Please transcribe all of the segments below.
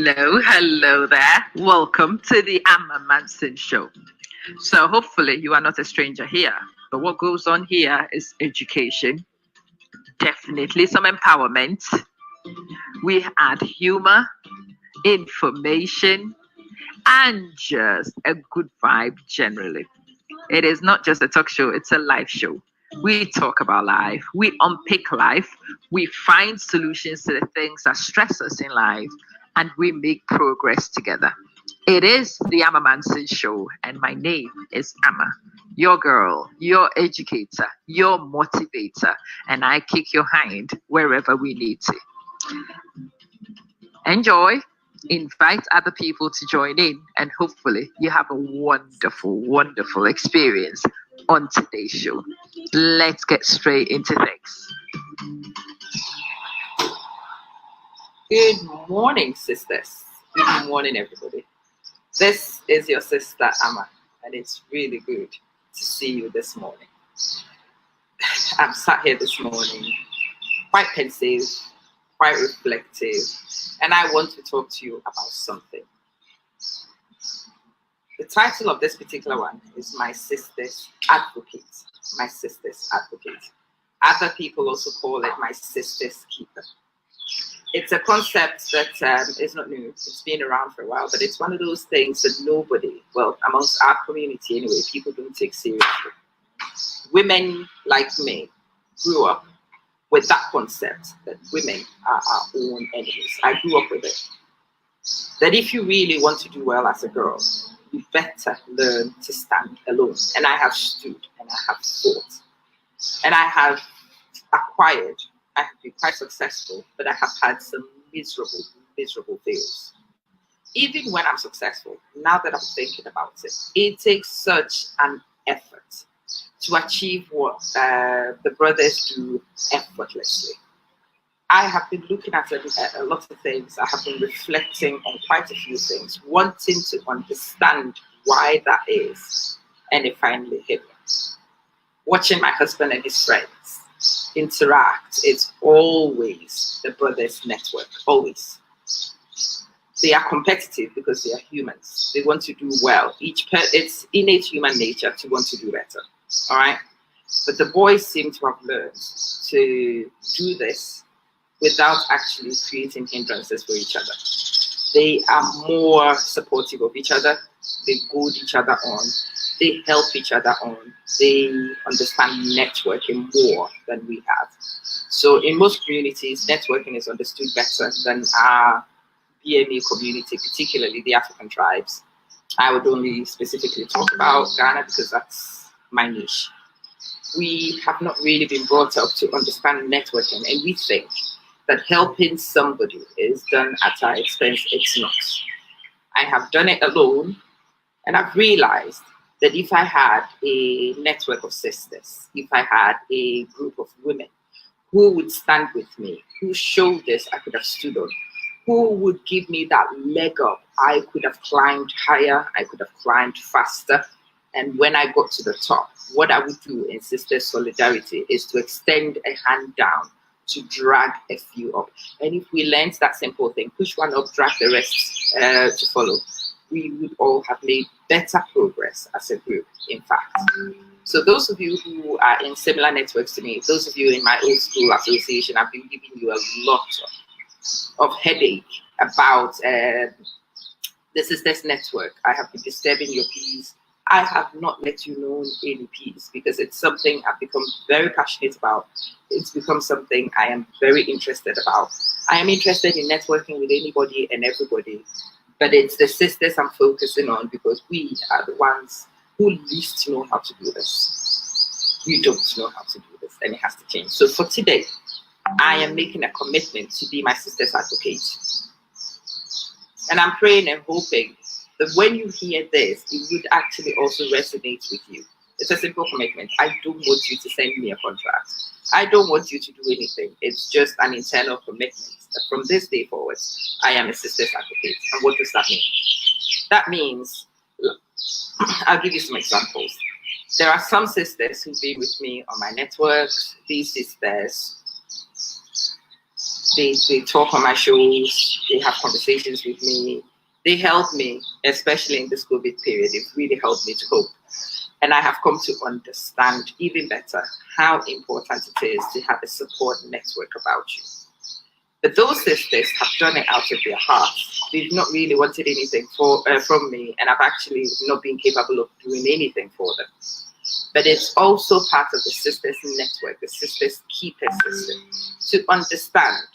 Hello there. Welcome to the Amma Manson Show. So, hopefully, you are not a stranger here. But what goes on here is education, definitely some empowerment. We add humor, information, and just a good vibe generally. It is not just a talk show, it's a live show. We talk about life, we unpick life, we find solutions to the things that stress us in life, and we make progress together. It is the Amma Manson Show, and my name is Amma, your girl, your educator, your motivator, and I kick your hind wherever we need to. Enjoy, invite other people to join in, and hopefully you have a wonderful, wonderful experience on today's show. Let's get straight into things. Good morning, sisters. Good morning, everybody. This is your sister Amma, and it's really good to see you this morning. I'm sat here this morning, quite pensive, quite reflective, and I want to talk to you about something. The title of this particular one is My Sister's Advocate. My Sister's Advocate. Other people also call it My Sister's Keeper. It's a concept that is not new. It's been around for a while, but it's one of those things that nobody, well, amongst our community anyway, people don't take seriously. Women like me grew up with that concept that women are our own enemies. I grew up with it. That if you really want to do well as a girl, you better learn to stand alone. And I have stood and I have fought. And I have acquired, I have been quite successful, but I have had some miserable fails. Even when I'm successful, now that I'm thinking about it, it takes such an effort to achieve what the brothers do effortlessly. I have been looking at a lot of things. I have been reflecting on quite a few things, wanting to understand why that is. And it finally hit me. Watching my husband and his friends interact, it's always the brothers' network, always. They are competitive because they are humans. They want to do well. It's innate human nature to want to do better. All right, but the boys seem to have learned to do this without actually creating hindrances for each other. They are more supportive of each other. They goad each other on. They help each other on. They understand networking more than we have. So in most communities, networking is understood better than our BME community, particularly the African tribes. I would only specifically talk about Ghana because that's my niche. We have not really been brought up to understand networking, and we think that helping somebody is done at our expense. It's not. I have done it alone, and I've realized that if I had a network of sisters, if I had a group of women who would stand with me, whose shoulders I could have stood on, who would give me that leg up, I could have climbed higher, I could have climbed faster. And when I got to the top, what I would do in sister solidarity is to extend a hand down to drag a few up. And if we learned that simple thing, push one up, drag the rest to follow, we would all have made better progress as a group, in fact. So those of you who are in similar networks to me, those of you in my old school association, I've been giving you a lot of headache about the sisters network. I have been disturbing your peace. I have not let you know any peace because it's something I've become very passionate about. It's become something I am very interested about. I am interested in networking with anybody and everybody, but it's the sisters I'm focusing on because we are the ones who least know how to do this. We don't know how to do this, and it has to change. So for today, I am making a commitment to be my sister's advocate. And I'm praying and hoping that when you hear this, it would actually also resonate with you. It's a simple commitment. I don't want you to send me a contract. I don't want you to do anything. It's just an internal commitment that from this day forward, I am a sister's advocate. And what does that mean? That means, I'll give you some examples. There are some sisters who've been with me on my networks. These sisters, They talk on my shows, they have conversations with me. They help me, especially in this COVID period. It really helped me to cope. And I have come to understand even better how important it is to have a support network about you. But those sisters have done it out of their hearts. They've not really wanted anything from me, and I've actually not been capable of doing anything for them. But it's also part of the sisters network, the sisters keeper system, to understand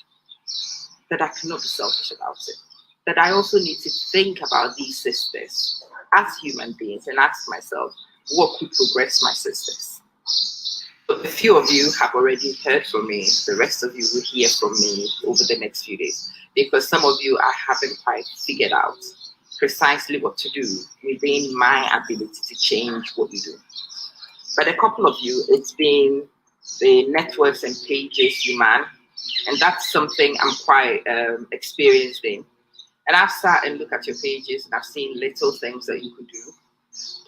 that I cannot be selfish about it. That I also need to think about these sisters as human beings and ask myself, what could progress my sisters? So a few of you have already heard from me. The rest of you will hear from me over the next few days, because some of you I haven't quite figured out precisely what to do within my ability to change what you do. But a couple of you, it's been the networks and pages you man, and that's something I'm quite experienced in. And I've sat and looked at your pages and I've seen little things that you could do.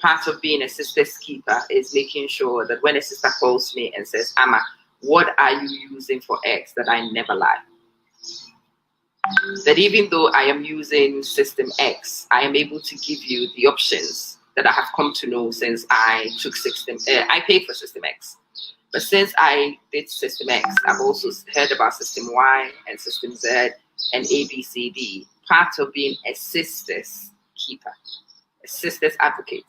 Part of being a sister's keeper is making sure that when a sister calls me and says, Amma, what are you using for X, that I never lie. That even though I am using system X, I am able to give you the options that I have come to know since I took I paid for system X. But since I did system X, I've also heard about system Y and system Z and ABCD. Part of being a sister's keeper, a sister's advocate,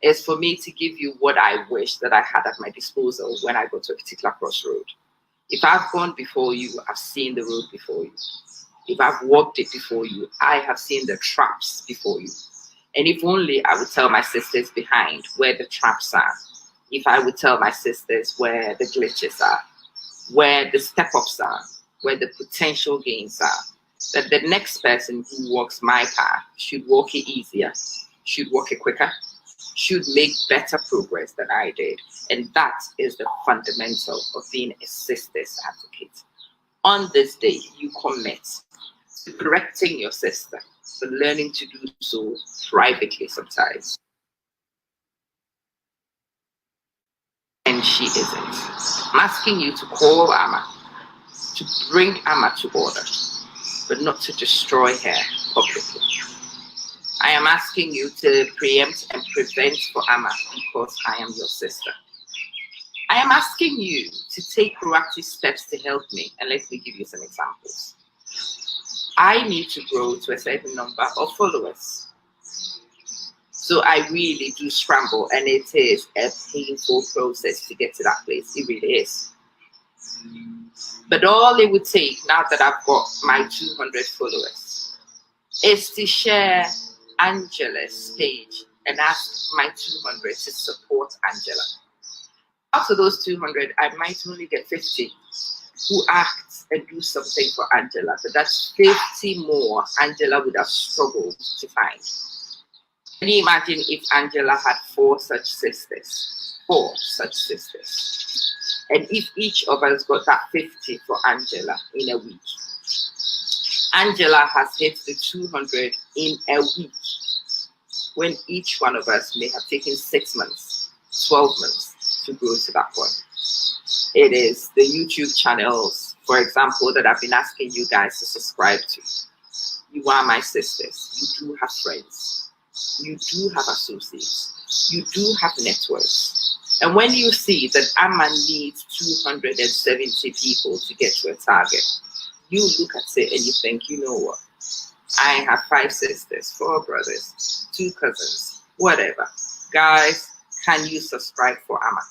is for me to give you what I wish that I had at my disposal when I go to a particular crossroad. If I've gone before you, I've seen the road before you. If I've walked it before you, I have seen the traps before you. And if only I would tell my sisters behind where the traps are, if I would tell my sisters where the glitches are, where the step-ups are, where the potential gains are, that the next person who walks my path should walk it easier, should walk it quicker, should make better progress than I did. And that is the fundamental of being a sister's advocate. On this day, you commit to correcting your sister, but learning to do so privately sometimes. And she isn't. I'm asking you to call Amma, to bring Amma to order, but not to destroy her publicly. I am asking you to preempt and prevent for Amma because I am your sister. I am asking you to take proactive steps to help me, and let me give you some examples. I need to grow to a certain number of followers. So I really do scramble, and it is a painful process to get to that place. It really is. But all it would take, now that I've got my 200 followers, is to share Angela's page and ask my 200 to support Angela. Out of those 200, I might only get 50 who act and do something for Angela, but that's 50 more Angela would have struggled to find. Can you imagine if Angela had 4 such sisters? 4 such sisters. And if each of us got that 50 for Angela in a week, Angela has hit the 200 in a week, when each one of us may have taken 6 months, 12 months to grow to that point. It is the YouTube channels, for example, that I've been asking you guys to subscribe to. You are my sisters. You do have friends. You do have associates. You do have networks. And when you see that Amma needs 270 people to get to a target, you look at it and you think, you know what? I have 5 sisters, 4 brothers, 2 cousins, whatever. Guys, can you subscribe for Amma?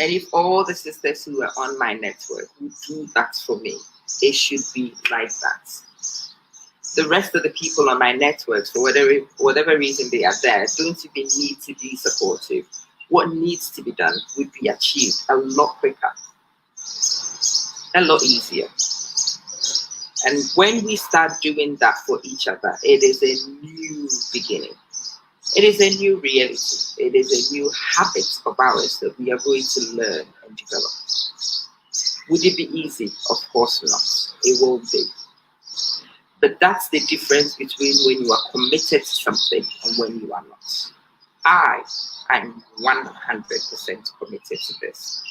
And if all the sisters who are on my network would do that for me, it should be like that. The rest of the people on my networks, for whatever reason they are there, don't even need to be supportive. What needs to be done would be achieved a lot quicker, a lot easier. And when we start doing that for each other, it is a new beginning. It is a new reality. It is a new habit of ours that we are going to learn and develop. Would it be easy? Of course not. It won't be. But that's the difference between when you are committed to something and when you are not. I am 100% committed to this.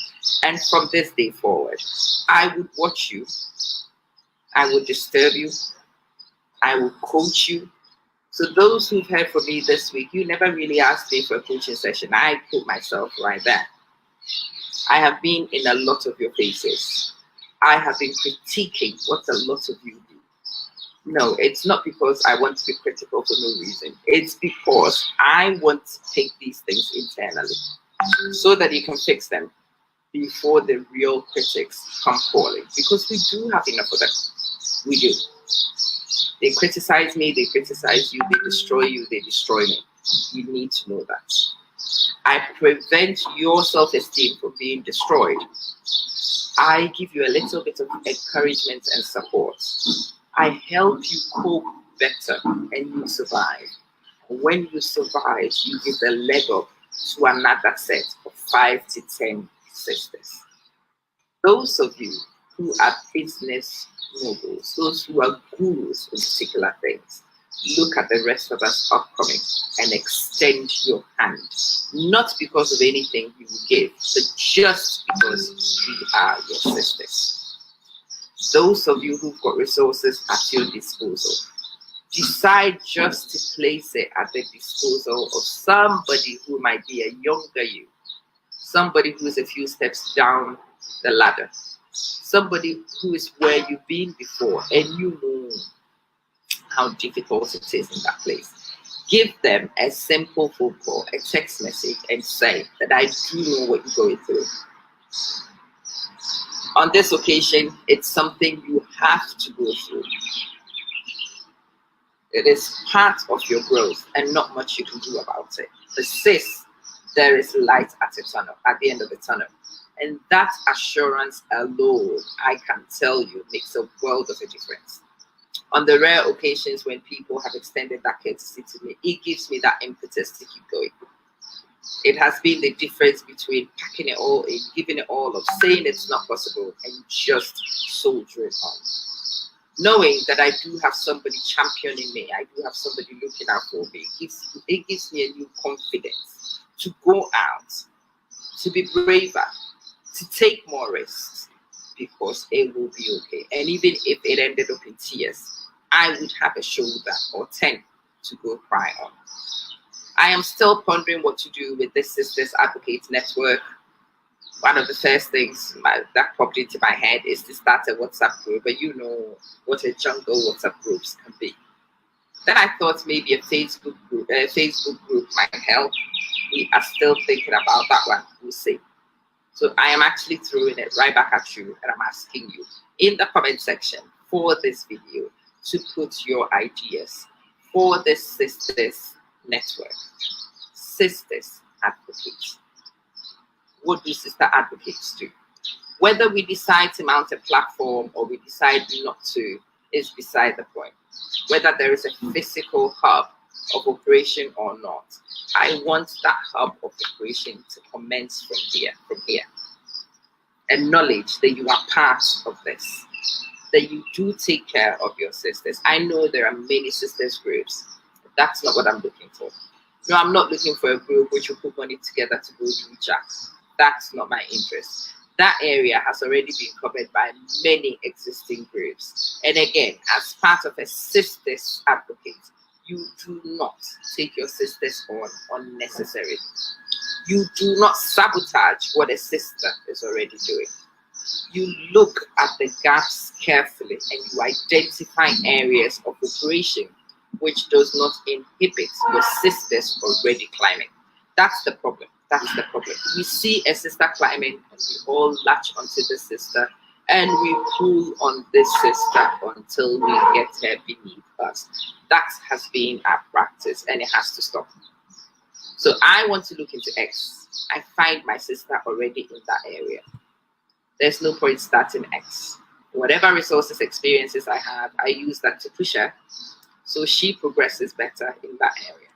And from this day forward, I would watch you, I would disturb you, I would coach you. So those who've heard from me this week, you never really asked me for a coaching session. I put myself right there. I have been in a lot of your faces. I have been critiquing what a lot of you do. No, it's not because I want to be critical for no reason. It's because I want to take these things internally so that you can fix them before the real critics come calling. Because we do have enough of them. We do. They criticize me, they criticize you, they destroy you, they destroy me. You need to know that. I prevent your self-esteem from being destroyed. I give you a little bit of encouragement and support. I help you cope better and you survive. When you survive, you give a leg up to another set of 5 to 10 sisters. Those of you who are business moguls, those who are gurus in particular things, look at the rest of us upcoming and extend your hand. Not because of anything you will give, but just because we are your sisters. Those of you who've got resources at your disposal, decide just to place it at the disposal of somebody who might be a younger you, somebody who is a few steps down the ladder, somebody who is where you've been before and you know how difficult it is in that place. Give them a simple phone call, a text message, and say that I do know what you're going through. On this occasion, it's something you have to go through. It is part of your growth and not much you can do about it. Persist, there is light at the end of the tunnel. And that assurance alone, I can tell you, makes a world of a difference. On the rare occasions when people have extended that courtesy to me, it gives me that impetus to keep going. It has been the difference between packing it all in, giving it all up, saying it's not possible, and just soldiering on. Knowing that I do have somebody championing me, I do have somebody looking out for me, it gives me a new confidence to go out, to be braver, to take more risks, because it will be okay. And even if it ended up in tears, I would have a shoulder or 10 to go cry on. I am still pondering what to do with this Sisters Advocates Network. One of the first things that popped into my head is to start a WhatsApp group, but you know what a jungle WhatsApp groups can be. Then I thought maybe a Facebook group might help. We are still thinking about that one. We'll see. So I am actually throwing it right back at you, and I'm asking you in the comment section for this video to put your ideas for this Sisters Network. Sisters Advocates. What do sister advocates do? Whether we decide to mount a platform or we decide not to is beside the point. Whether there is a physical hub of operation or not, I want that hub of operation to commence from here. Acknowledge that you are part of this, that you do take care of your sisters. I know there are many sisters groups, but that's not what I'm looking for. No, I'm not looking for a group which will put money together to go do jacks. That's not my interest. That area has already been covered by many existing groups. And again, as part of a sisters advocate, you do not take your sisters on unnecessarily. You do not sabotage what a sister is already doing. You look at the gaps carefully and you identify areas of operation which does not inhibit your sisters already climbing. That's the problem. That's the problem. We see a sister climbing and we all latch onto the sister and we pull on this sister until we get her beneath us. That has been our practice and it has to stop. So I want to look into X. I find my sister already in that area. There's no point starting X. Whatever resources, experiences I have, I use that to push her so she progresses better in that area.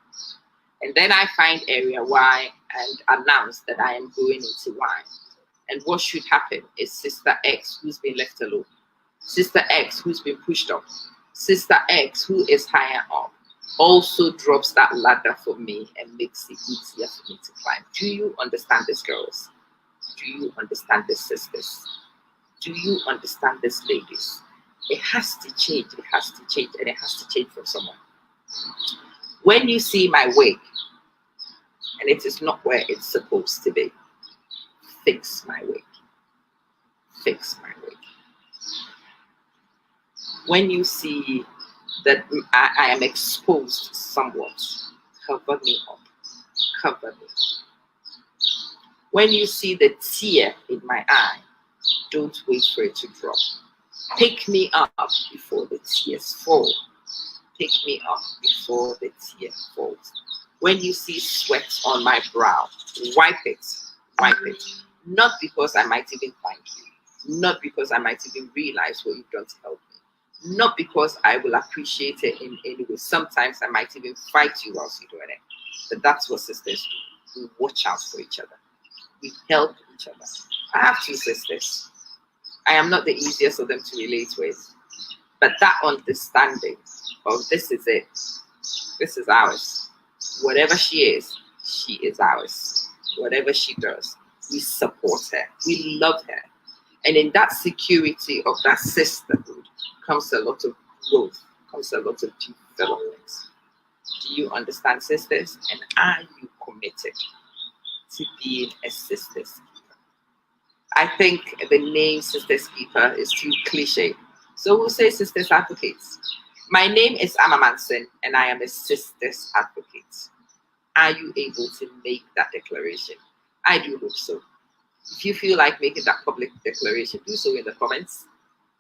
And then I find area Y and announce that I am going into Y. And what should happen is Sister X, who's been left alone, Sister X, who's been pushed up, Sister X, who is higher up, also drops that ladder for me and makes it easier for me to climb. Do you understand this, girls? Do you understand this, sisters? Do you understand this, ladies? It has to change. It has to change, and it has to change from someone. When you see my wig, and it is not where it's supposed to be, fix my wig. Fix my wig. When you see that I am exposed somewhat, cover me up. Cover me up. When you see the tear in my eye, don't wait for it to drop. Pick me up before the tears fall. Pick me up before the tear falls. When you see sweat on my brow, wipe it. Wipe it. Not because I might even thank you. Not because I might even realize what you've done to help me. Not because I will appreciate it in any way. Sometimes I might even fight you whilst you're doing it. But that's what sisters do. We watch out for each other. We help each other. I have 2 sisters. I am not the easiest of them to relate with. But that understanding of this is it. This is ours. Whatever she is ours. Whatever she does, we support her. We love her. And in that security of that sisterhood comes a lot of growth, comes a lot of development. Do you understand, sisters? And are you committed to being a sister's keeper? I think the name Sister's Keeper is too cliche. So we'll say Sisters Advocates. My name is Amma Manson, and I am a Sisters Advocate. Are you able to make that declaration? I do hope so. If you feel like making that public declaration, do so in the comments.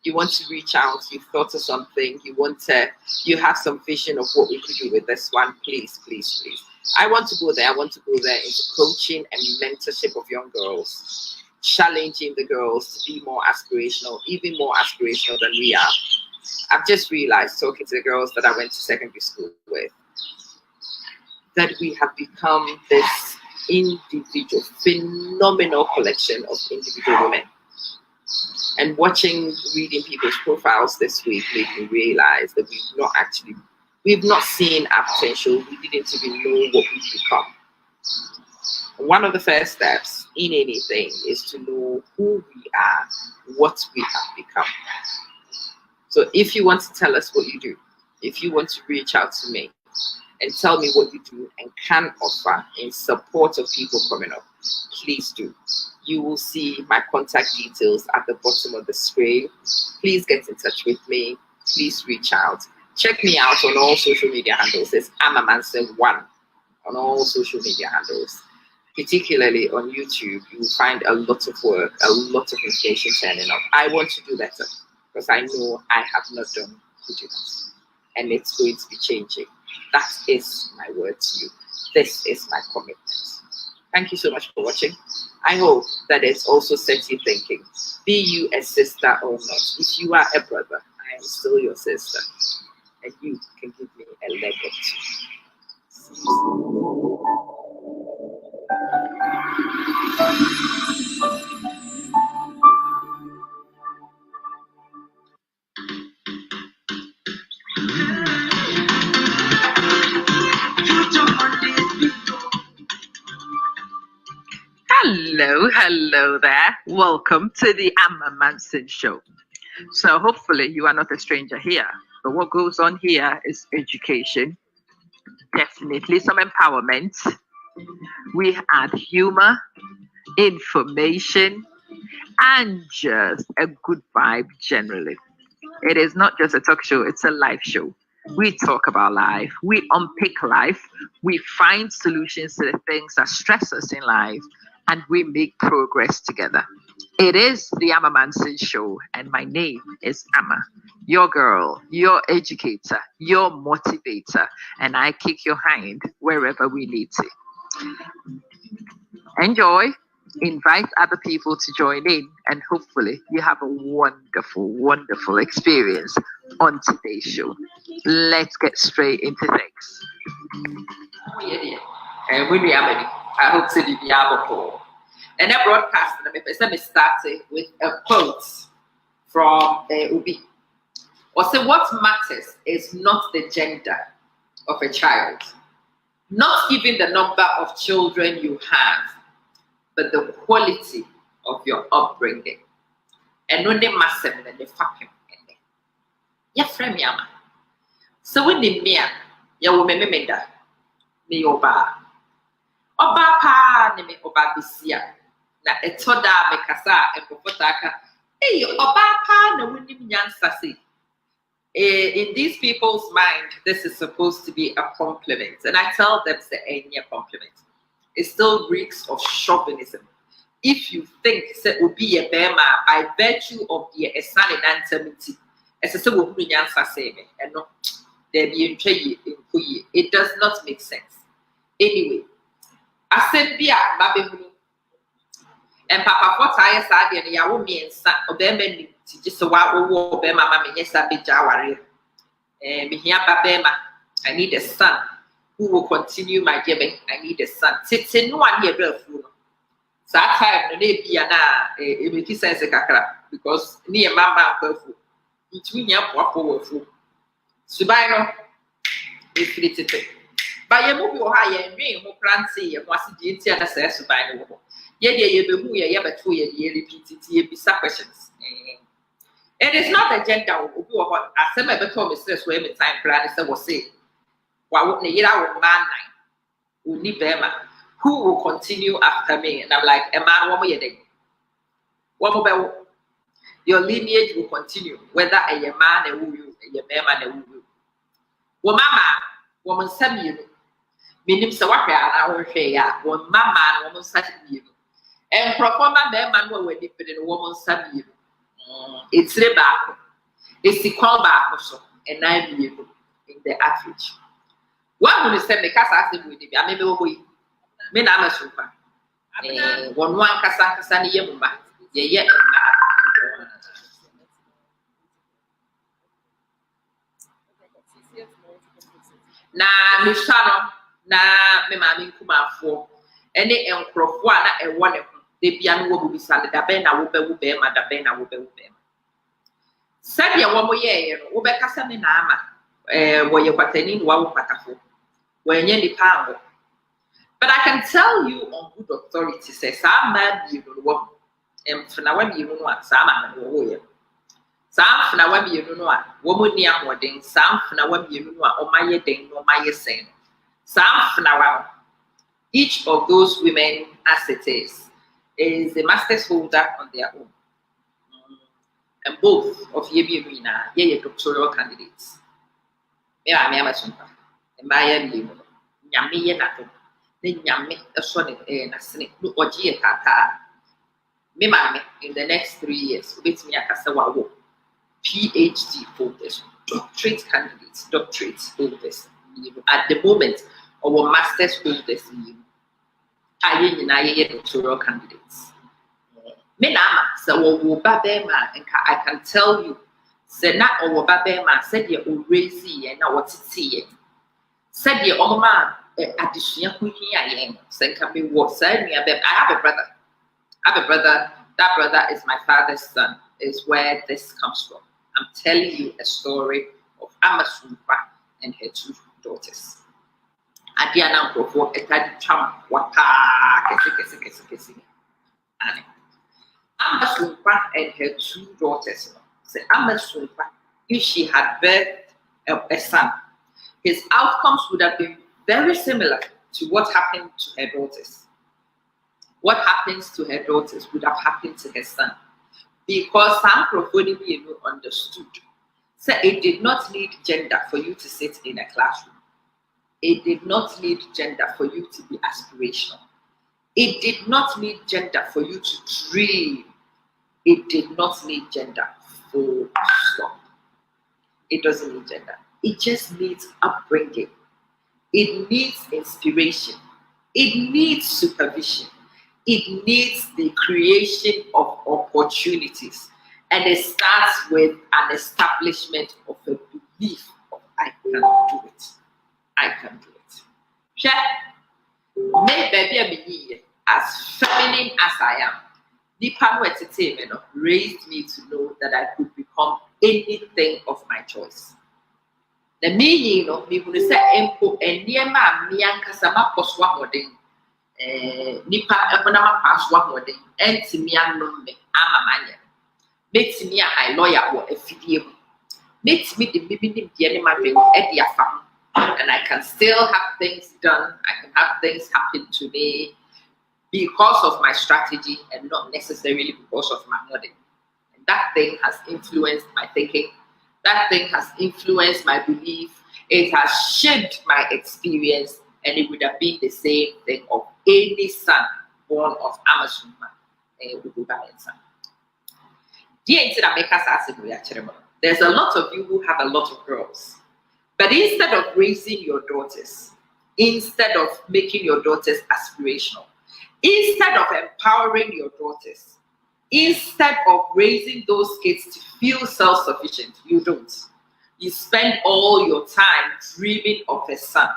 You want to reach out, you've thought of something, you have some vision of what we could do with this one, please, please, please. I want to go there. I want to go there into coaching and mentorship of young girls, challenging the girls to be more aspirational, even more aspirational than we are. I've just realized, talking to the girls that I went to secondary school with, that we have become this individual, phenomenal collection of individual women. And reading people's profiles this week made me realize that we've not seen our potential. We didn't even know what we've become. One of the first steps in anything is to know who we are, what we have become. So if you want to tell us what you do, if you want to reach out to me and tell me what you do and can offer in support of people coming up, please do. You will see my contact details at the bottom of the screen. Please get in touch with me. Please reach out. Check me out on all social media handles. It's Amma Manson 1 on all social media handles. Particularly on YouTube, you will find a lot of work, a lot of information turning up. I want to do better because I know I have not done good enough. And it's going to be changing. That is my word to you. This is my commitment. Thank you so much for watching. I hope that it's also set you thinking. Be you a sister or not. If you are a brother, I am still your sister. And you can give me a leg up Hello there. Welcome to the Amma Manson Show. So hopefully you are not a stranger here. But what goes on here is education, definitely some empowerment. We add humor, information, and just a good vibe generally. It is not just a talk show, it's a live show. We talk about life, we unpick life, we find solutions to the things that stress us in life, and we make progress together. It is the Amma Manson Show, and my name is Amma, your girl, your educator, your motivator, and I kick your hand wherever we need to. Enjoy, invite other people to join in, and hopefully you have a wonderful, wonderful experience on today's show. Let's get straight into things. I hope to be able. And that broadcast, let me start with a quote from Ubi. Or say, what matters is not the gender of a child, not even the number of children you have, but the quality of your upbringing. And no, they must send the fucking ending. Ya frame yama. So when the mere, ya will me that. Me oba. Oba pa, ne me oba bisia. Na etoda me kasa, and popotaka. Hey, oba pa, na winning yansasi. In these people's mind, this is supposed to be a compliment. And I tell them, say, any compliment. It still reeks of chauvinism. If you think it will be a bema by virtue of the son and antimity, as a so and no, there be it does not make sense. Anyway, I said, be a baby. And Papa, what I said, and ya me and son of them, just a while over Bema, mammy, yes, I be Jawari. And here, Bema, I need a son who will continue my giving. I need a son. Sits in one year, real fool. So I time no be a make sense because near Mamma Perfu. It's me up what powerful. Subino, if it's it. By a movie or higher and being who can't see and what's the intent assess by the woman. Yet, you be who you ever 2 years repeat it, be questions. It is not a gender who are as some ever told me stress where my time plan is was say. Why wouldn't you out of man who need them? Who will continue after me? And I'm like, a man, one more day. One more, your lineage will continue, whether a man, a woo, a man, a woo. Well, mama, woman, send you. Meaning, so what I will say, one mamma, woman, such you. And performer, man, will be put in a woman, some you. It's the back, it's the call back also, and 9 years in the average. What will you say? Because I think we did. I mean, we. Me na super. One kasa ni yemba. Ye na mishano na me mami kumafo. Ene enkrofo na ewo ne ho. De bia no wo bisale da be na wo be ma da be na wo be. Sadia wo mo ye no wo be kasa me na ama. Wo ye kwatani no wo kwatafo. Wo enye ni pango. But I can tell you on good authority, says some man you know, and Fnawa you know what, some man, some Fnawa you know what, woman near wedding, some Fnawa you know what, or my ding, or my saying, some Fnawa. Each of those women, as it is the master's holder on their own. And both of Yebi Rina, ye doctoral candidates. Yeah, I'm a super, and Maya Limo, Yami Nato. Nyame esone na sene no ogie tata me mame in the next 3 years wait me akasa wawo PhD holders, doctorate candidates, doctorate holders at the moment our master's holders aye nyina ye doctoral candidates me na ma se wo ba be ma nka I can tell you se na wo ba be ma se de o raise ye na what tete ye se de o ma addition I have a brother. That brother is my father's son, is where this comes from. I'm telling you a story of Amasunpa and her 2 daughters. Adiana Grofo, Etadi Cham, Waka, Amasunpa and her 2 daughters. Say Amasunpa, if she had birthed a son, his outcomes would have been very similar to what happened to her daughters. What happens to her daughters would have happened to her son. Because some Prophony understood. So it did not need gender for you to sit in a classroom. It did not need gender for you to be aspirational. It did not need gender for you to dream. It did not need gender for stop. It doesn't need gender. It just needs upbringing. It needs inspiration. It needs supervision. It needs the creation of opportunities. And it starts with an establishment of a belief of I can do it. I can do it. Maybe as feminine as I am, the Pano Entertainment raised me to know that I could become anything of my choice. The meaning of me who say empo and near my miankasama poswa modern nipa ekonama pass one more day entimi anom me amamanya metimi a lawyer wo afidie mu metimi de bibi de ne madwen e de afa and I can still have things done. I can have things happen to me because of my strategy and not necessarily because of my money. And that thing has influenced my thinking. That thing has influenced my belief. It has shaped my experience, and it would have been the same thing of any son born of Amazon. There's a lot of you who have a lot of girls. But instead of raising your daughters, instead of making your daughters aspirational, instead of empowering your daughters, instead of raising those kids to feel self-sufficient, you don't. You spend all your time dreaming of a son.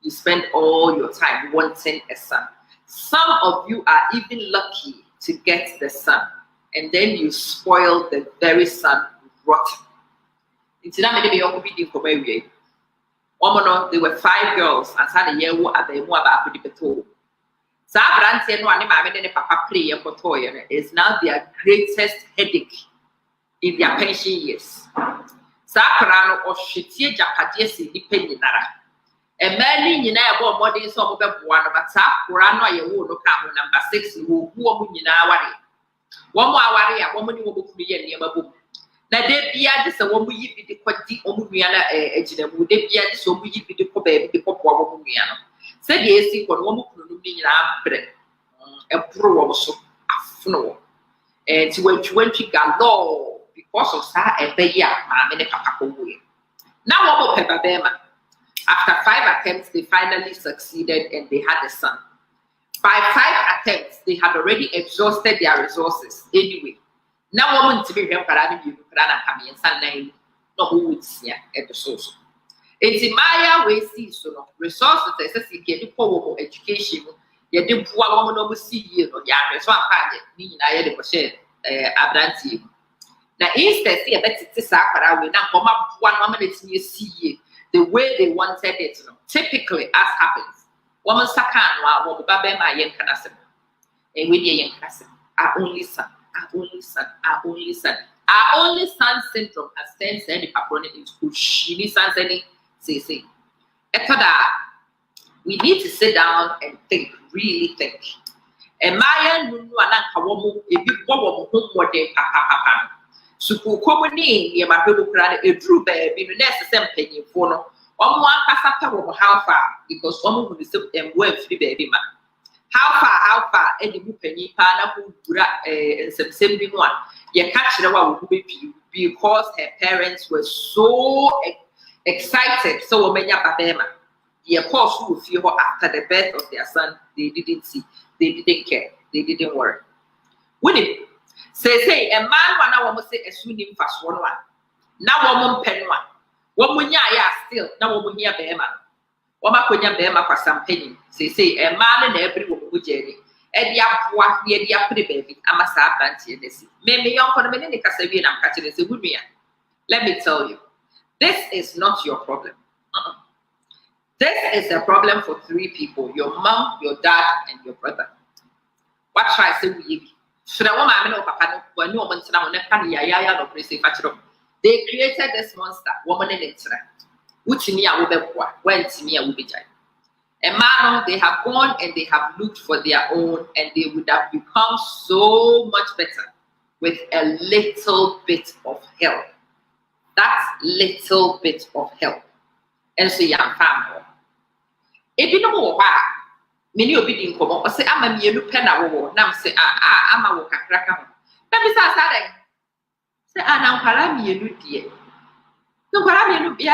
You spend all your time wanting a son. Some of you are even lucky to get the son, and then you spoil the very son rotten. There were 5 girls and had a year at the Moab Beto. Is now their greatest headache in their pension years. Sakrano or Shitia Japadiesi depending. A man in a body is over one of a tap, Rano, you will look at number 6 who woman in our way. One more worry, a woman who will be near my book. Now, they be at this a woman you be the quantity of Mumiana, would they be at so we be the baby, the pop woman. Said yes, one woman in our bread. A pro so afno. And when you went to Galo because of Sa and Beya, Mamma Papa. Now, what Pepper Bema? After 5 attempts, they finally succeeded and they had a son. By 5 attempts, they had already exhausted their resources anyway. Now, woman to be real, you and son name, no who would see at the source. It's in Maya way, see, so resources, as you get for education, you did poor woman over see you, or young, so I'm meaning I had a percent, Abranti. Now, instead, see, that's Sakara will now come up 1 moment you see the way they wanted it. Typically, as happens, woman Sakan, woman Babema, young Canassim, and with your young cousin, our only son. Our only son, our only son. Our only son syndrome has sent any patroni in school. She needs any say. We need to sit down and think, really think. And Maya Nuana Kawomu, a big woman home more than papa. Suku Komuni, Yamahu, a true baby, the necessary penny for no. One Casapa, how far? Because one will be so and well free baby man. How far? Any penny pana who some 71. You catch the one who be because her parents were so excited. So many of them, the course who feel after the birth of their son, they didn't see, they didn't care, they didn't worry. When it say a man one hour say a swinging fast one. Now woman pen one. Woman ya still now woman here bear man. Wama konya bema kwa sampeni say a man and every woman journey and ya what near the pretty baby ama sa branch and this maybe young for the minute casavi and catching say good me. Let me tell you, this is not your problem. This is a problem for 3 people: your mom, your dad, and your brother. What try say we should I want my papa when you want to know ya they created this monster woman in it. Which me I will be when me I will be giant. And man, they have gone and they have looked for their own, and they would have become so much better with a little bit of help. That's little bit of help. And so young family. If you know why, many of you come up say I'm a new penna war. Now say I'm a walker cracker. Let me start say now parami you dear. No parami you be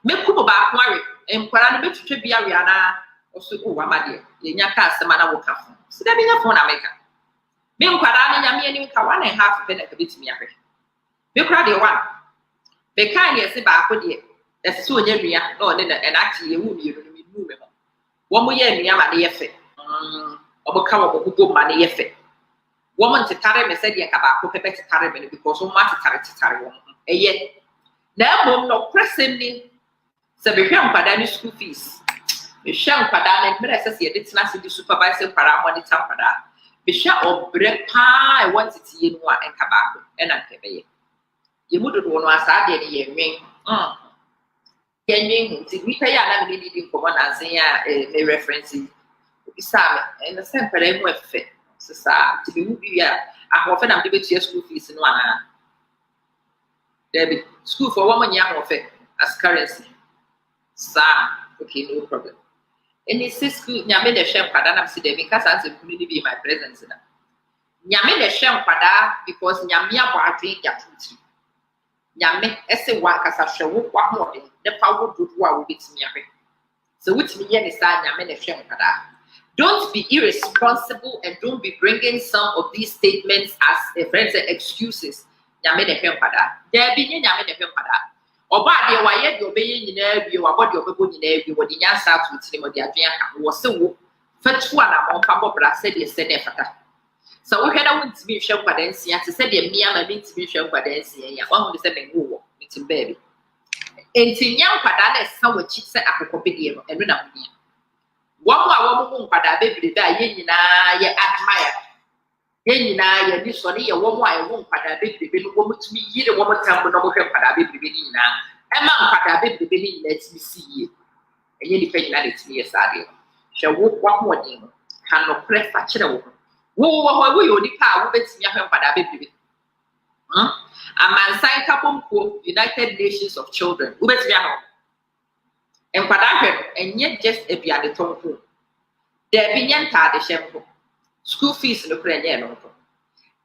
make up about worry and Parana to be Ariana or so Wamadia, Yaka Samana will come. So there be a phone America. Make Parana Yami 1.5 benefit me. Make crowd one. Be kind as about it. As soon as you are and actually you will be moving. One more year, Yamani effect. Or cover who go money effect. Woman to carry me said Yakaba, Pepe to carry me because so much to carry woman. A yet. Now, no pressing me. So we can't pay school fees. Shan Pada and Messy, it's not the supervisor para monitor Pada. Bisha or bread pie, I want it in one and Cabaco, and I can be. You wouldn't want to ask any ring. Can we pay a lady for one as a reference? Sam and the same for them with fit. To be I often am debate your school fees in one. There be school for 1 year of it as currency. Sam, okay, no problem. And it's school, Yammy the Shem Padana, because as a community be my presence in Yammy the Shem Pada because Yamia Bartry Yaputi. Yame, S. one Casasha, one more day, the power would war with me. So, which me is Yammy the Shem Pada. Don't be irresponsible and don't be bringing some of these statements as a friend said excuses. Yame the Shem Pada. There be Yame the Shem Pada. Oba de wa ye de obeye nyina bi wa body obebo nyina bi wo de nya start with him de adwen aka wo se wo fatu na mo pa bobra se de se de fata so wo hwe na won timi hwe kwada nsia te se de mia ma mi timi hwe kwada nsia ya wo de se me wo mitim baby enti nya kwada na sa wo chi se akokọ bedie no eno na mia wo mo a wo mo kwada bebre da ye nyina ye admire ye nyina ye ni so ne ye wo mo a ye wo kwada bebre no wo mutumi yire wo mo tambo no mo hwe kwada bebre ni nyina ema kwada bebre ni nyina timi siye enye ni pe nyina de timi ye sade hwe wo kwa ho din no ha no prefa kire wo yo ni pa wo betimi ahwe kwada bebre amansan kapompo United Nations of Children wo betimi ahwe en kwada hwe enye just ebiade tonko de bi nyanta de hwempo school fees no krenye no to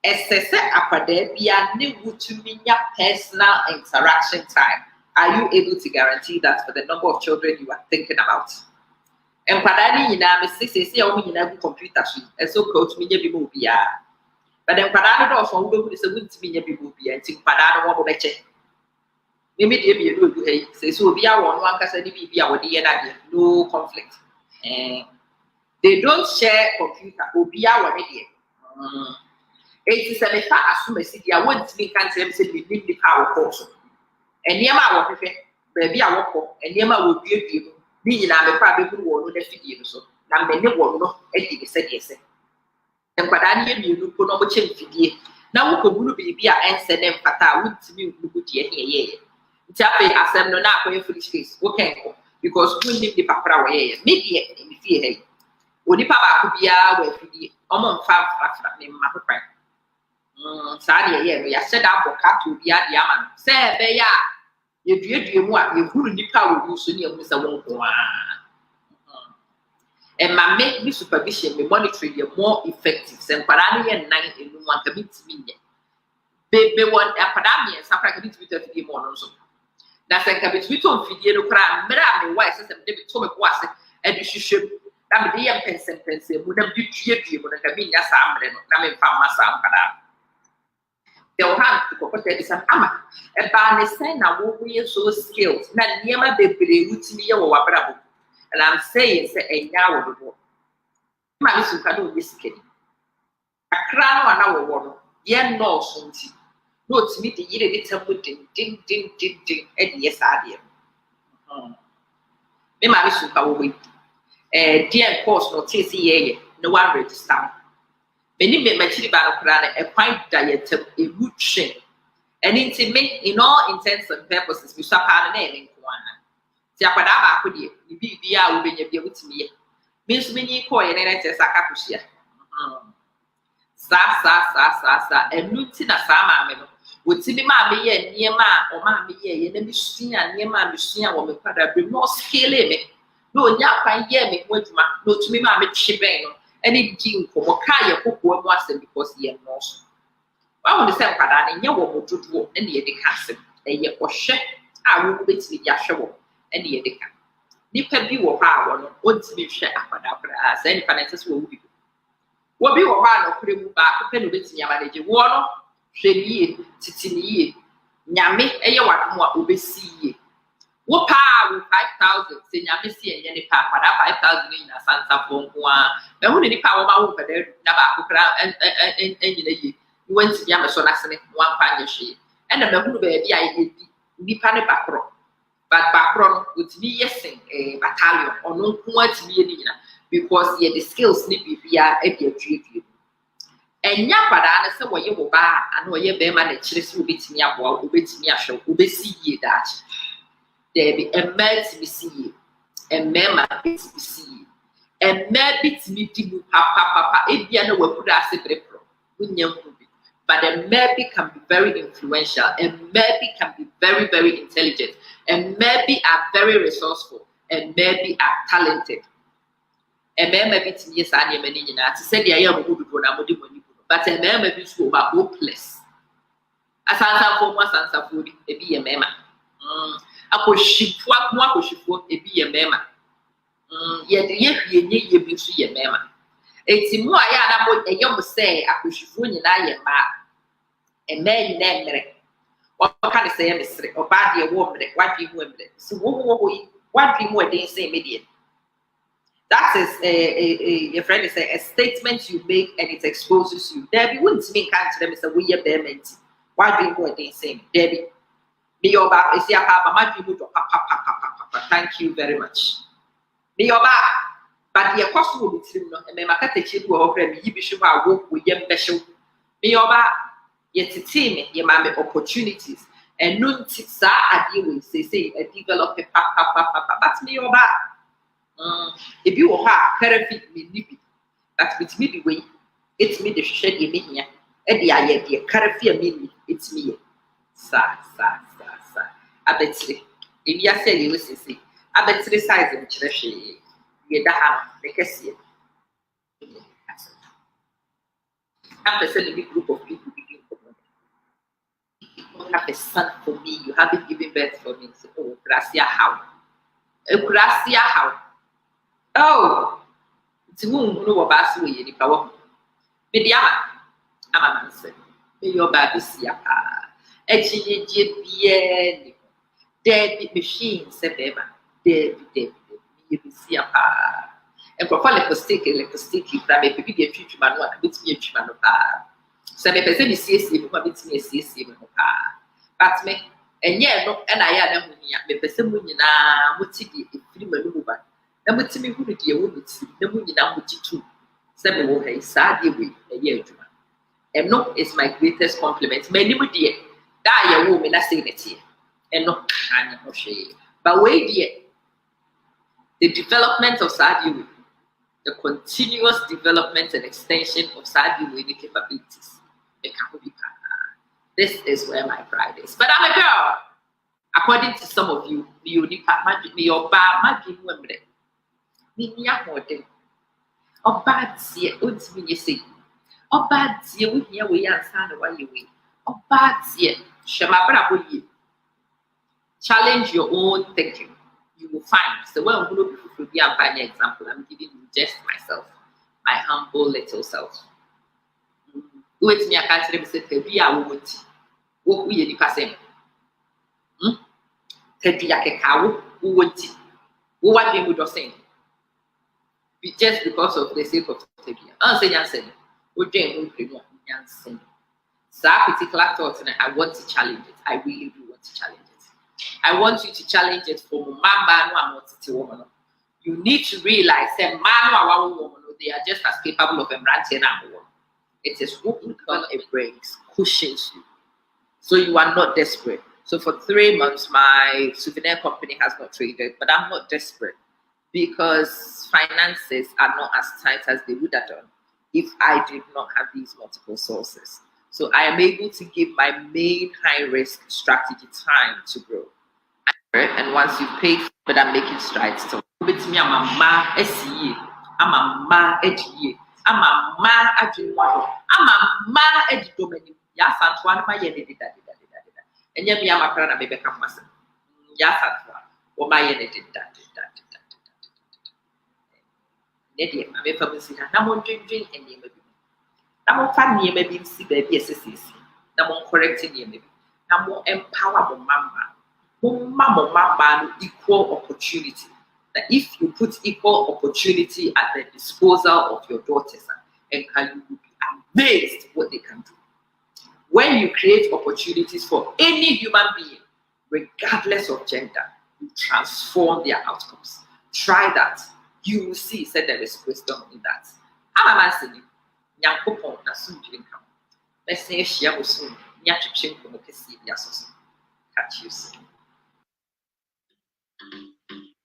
esese akwada bia ne wutuminya personal interaction time. Are you able to guarantee that for the number of children you are thinking about? And kwada ni nyina me sisi ya wo nyina gu computer so eso coach minya bi mo bia but then kwada no do so wo be se wutuminya bi mo bia nti kwada no wo be che me de bi do du hey se so bia wo no ankasa di bi bia wo de ye na de no conflict they don't share computer obia wo ne de it is a fa assume si dia won timi kan tell me say we need the power course eniema wo hwehwe ba bia wo ko eniema wo biebie no ni nyina me fa be buru wo no da fidie no so na me ne wo no edi de se de se enkwada ne ye mienu ko no mo chem fidie na wo ko buru bi a ense ne mfata wo timi ngu die he ye nti afi asem no na akoye foolish case wo ken ko because we need the papra wo ye me die me fie he onipa ba ko bia wo afidie omo mfa fra me ma hokwan sa de ye no ya se da boka to bia de ama se be ya ye duedue mu a ye huru nipa wo yu so ne amu se won ko and my make me supervision me monitoring ye more effective se nkwara ne ye nan enu anka bitimi nye be won apada me sa kra ka bitimi to fidie mo no so na se ka bitimi to fidie no kra mera me wa se se me to me ko ase edu hwehwem na me de ye pense mu na bitue mu na ka bi nya sa amre no na me fa masa apada they will have to go to some ama e ba ne say na wo we so skills na niema bebre wutimi ye wo wabrabo and I'm saying say enya wo do ma ni su ka do yisikeni akra no ana wo wo no ye no so nti no timi de yire de tamu din e de yes ade me ma ni su ka wo we dear course no tisi ye no one register many machiri ba no kra na e kwan diet e butche and intimate in all intents and purposes we sapa na e nkwana ti akwada ba akodi e bibia wo benya bia wutimi ye me nso menyi ko ye na tese aka kuhia sa enuti na sa ma me no wutimi ma me ye niema o ma me ye na bisua niema bisua wo me kwada be no scale me no nya kwan ye me ho adwuma no tumi ma me chiben no any jin ko ka ye kokko mu asem because ye no so wa wo de se kwada na nye wo modudo na ye de kasem ye ohwe a wo betimi ya hwe wo na ye de ka nipa bi wo ha wo no ontimi hwe akwada kwada sa nipa na tese wo bi wo bi wo ha no kure mu ba ko pe no betimi ya manage wo no hwe niye titiniye nyame eye wadom a obesiye wo pa wo 5,000 se nyame si enye ne pa kwada 5,000 ni na sansa fonko a me hu ni pa wo ma wo kwada na ba ko kra enye na ye wonti bia me so na sene wan pa nye hwe ena me hu ba bia ye di nipa ne bakro but background with me yesing a battalion or no quite me because the skills need be via a dream. And Yapada, so what you will buy, and what your bear managers will beat me up while we beat me a show, will be see ye that. There be a man to be see, a man to be see, and maybe to me, papa, if you know what put us a repro, but a maybe can be very influential, and maybe can be very, very intelligent, and maybe are very resourceful, and maybe are talented. And maybe to me, yes, I am an engineer to say the I am good for money. But a man may be so hopeless. As I for once answer food, a be a mema. I could ship what more could ship a be a mema. Yet the ye be see a mema. It's more a young say, I could ship when I am a man named what can I say, a mystery or bad a woman, what you women. So what you more than say median. That is a friend is a statement you make and it exposes you. Debbie wouldn't mean kind to them is a weird bement. Why do you go and say, Debbie? Be your back is your papa, my people. Thank you very much. Be your back, but the cost will be trim, and my market chip will open you be sure I work with young special. Be your back, yet a team, your mammy opportunities, and no tisa I deal with, say, a develop a papa, that's me your back. If you have therapy, that's with me the way it's me the shed you mean here. Eddie, I have the carafia mean it's me. Sa. I bet you, if you are saying you will see, I bet the size of Chelsea, you have make us see. I'm a big group of people begin for me. You have a son for me, you haven't given birth for me. So, oh, Gracia, how? Gracia, how? Oh, it's a woman who was away in the power. Mediama, I'm a man, may your baby see a pa. Edgy, dead machine, said Emma. Dead, you see a pa. And for fun, a stick, if I may be a future man, what beats me a chiman of pa. So I may say, see, what beats me a CC of pa. But me, and yet, no, and I am me, the same woman, what's it be a free maneuver. Number to me, who did you want to see? The moon in too. Seven will have sad way a year to man. And no, it's my greatest compliment. Many would dear, die a woman, I say that here. And no, I'm not sure. But wait, dear, the development of Sadi, the continuous development and extension of Sadi capabilities. This is where my pride is. But I'm a girl. According to some of you, your magic women. Minya modern. Or bad see it, you say. Or bad see we hear we answer why you wait. Or bad see Shamabra. Challenge your own thinking. You will find. So when we look to be a bad example, I'm giving you just myself, my humble little self. Wait me, I can't say be a woman. What we any passing? Teddy like a cow, who would it? What they would have saying? Just because of the sake of Teddy. Answer, would Jane Yansen. So that particular thought, and I want to challenge it. I really do want to challenge it. I want you to challenge it for Mamba no one woman. You need to realize that man or woman, they are just as capable of embracing a woman. It is what we call a breaks, cushions you. So you are not desperate. So for 3 months, my souvenir company has not traded, but I'm not desperate because finances are not as tight as they would have done if I did not have these multiple sources. So I am able to give my main high-risk strategy time to grow. And once you've paid for it, but I'm making strides. So with me, I'm a ma SE, I'm a ma edgy, I'm a ma edgy, I'm a ma edgy domain. Yes, Antoine, my yellow. And yet, I'm a friend, baby, come myself. Yes, Antoine, or my yellow did that. Neddy, I'm a family, I'm on drink, and you may be. I'm on family, maybe see baby, SSC. I'm on correcting you, maybe. I'm more empowerable, Mama, equal opportunity. That if you put equal opportunity at the disposal of your daughters, and you will be amazed what they can do. When you create opportunities for any human being, regardless of gender, transform their outcomes. Try that. You will see, said there is wisdom in that. I'm a man saying, Yankopon, na soon drink. Let's say she was soon. Catch you soon.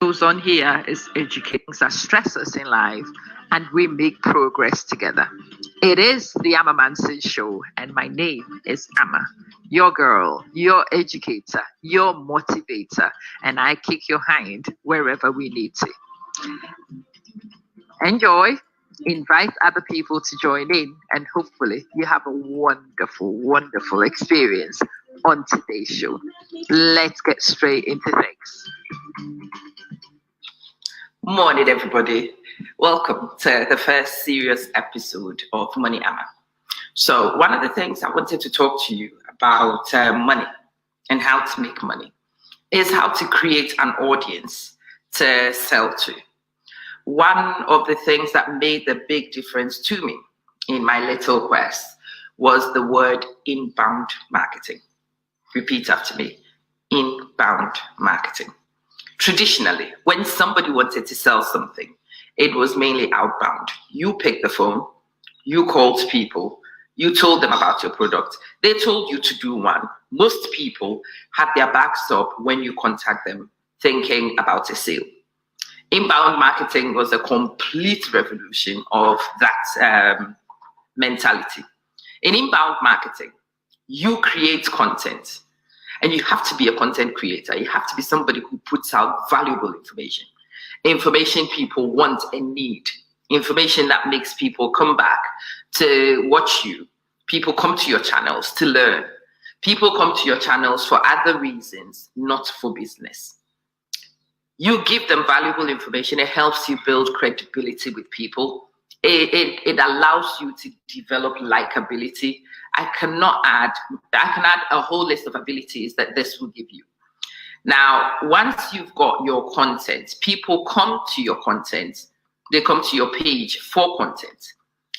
Goes on here is educating us, stress us in life, and we make progress together. It is the Amma Manson Show, and my name is Amma, your girl, your educator, your motivator, and I kick your hind wherever we need to. Enjoy, invite other people to join in, and hopefully you have a wonderful, wonderful experience on today's show. Let's get straight into things. Morning, everybody. Welcome to the first serious episode of Money Amma. So one of the things I wanted to talk to you about money and how to make money is how to create an audience to sell to. One of the things that made the big difference to me in my little quest was the word inbound marketing. Repeat after me, inbound marketing. Traditionally, when somebody wanted to sell something, it was mainly outbound. You picked the phone, you called people, you told them about your product. They told you to do one. Most people had their backs up when you contact them thinking about a sale. Inbound marketing was a complete revolution of that mentality. In inbound marketing, you create content. And you have to be a content creator. You have to be somebody who puts out valuable information. Information people want and need. Information that makes people come back to watch you. People come to your channels to learn. People come to your channels for other reasons, not for business. You give them valuable information. It helps you build credibility with people. It allows you to develop likability. I can add a whole list of abilities that this will give you. Now, once you've got your content, people come to your content, they come to your page for content,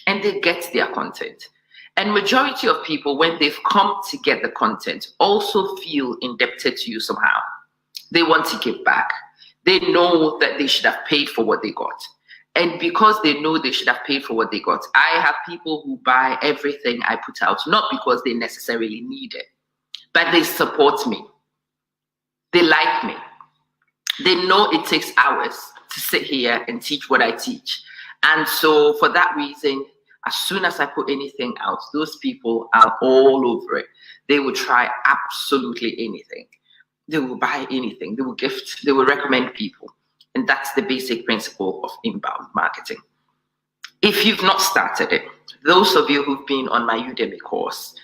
and they get their content. And majority of people, when they've come to get the content, also feel indebted to you somehow. They want to give back. They know that they should have paid for what they got. And because they know they should have paid for what they got, I have people who buy everything I put out, not because they necessarily need it, but they support me. They like me. They know it takes hours to sit here and teach what I teach. And so for that reason, as soon as I put anything out, those people are all over it. They will try absolutely anything. They will buy anything. They will gift. They will recommend people. And that's the basic principle of inbound marketing. If you've not started it, those of you who've been on my Udemy course,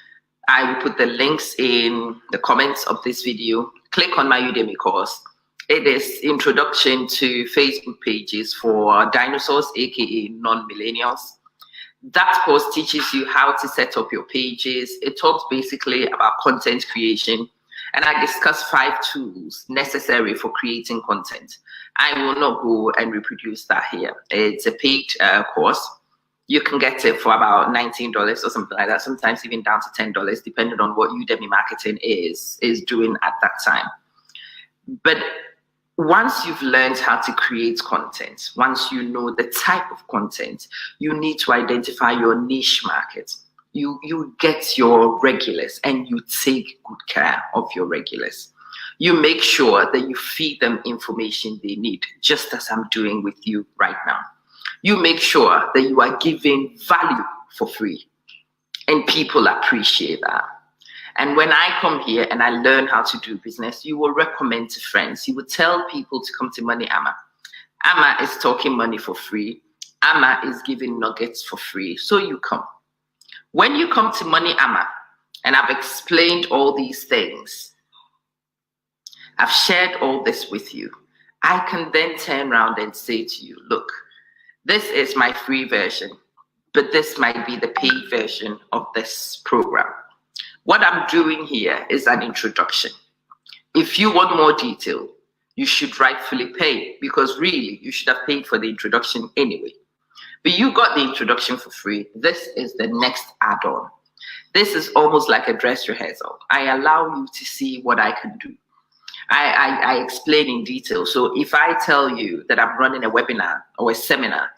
I will put the links in the comments of this video. Click on my Udemy course. It is Introduction to Facebook Pages for Dinosaurs, aka non-millennials. That course teaches you how to set up your pages. It talks basically about content creation. And I discuss 5 tools necessary for creating content. I will not go and reproduce that here. It's a paid course. You can get it for about $19 or something like that, sometimes even down to $10, depending on what Udemy marketing is doing at that time. But once you've learned how to create content, once you know the type of content, you need to identify your niche market. You get your regulars and you take good care of your regulars. You make sure that you feed them information they need, just as I'm doing with you right now. You make sure that you are giving value for free, and people appreciate that. And when I come here and I learn how to do business, you will recommend to friends. You will tell people to come to Money Amma. Amma is talking money for free. Amma is giving nuggets for free. So you come. When you come to Money Amma, and I've explained all these things, I've shared all this with you, I can then turn around and say to you, look, this is my free version, but this might be the paid version of this program. What I'm doing here is an introduction. If you want more detail, you should rightfully pay, because really you should have paid for the introduction anyway. But you got the introduction for free. This is the next add-on. This is almost like a dress rehearsal. I allow you to see what I can do. I explain in detail. So if I tell you that I'm running a webinar or a seminar,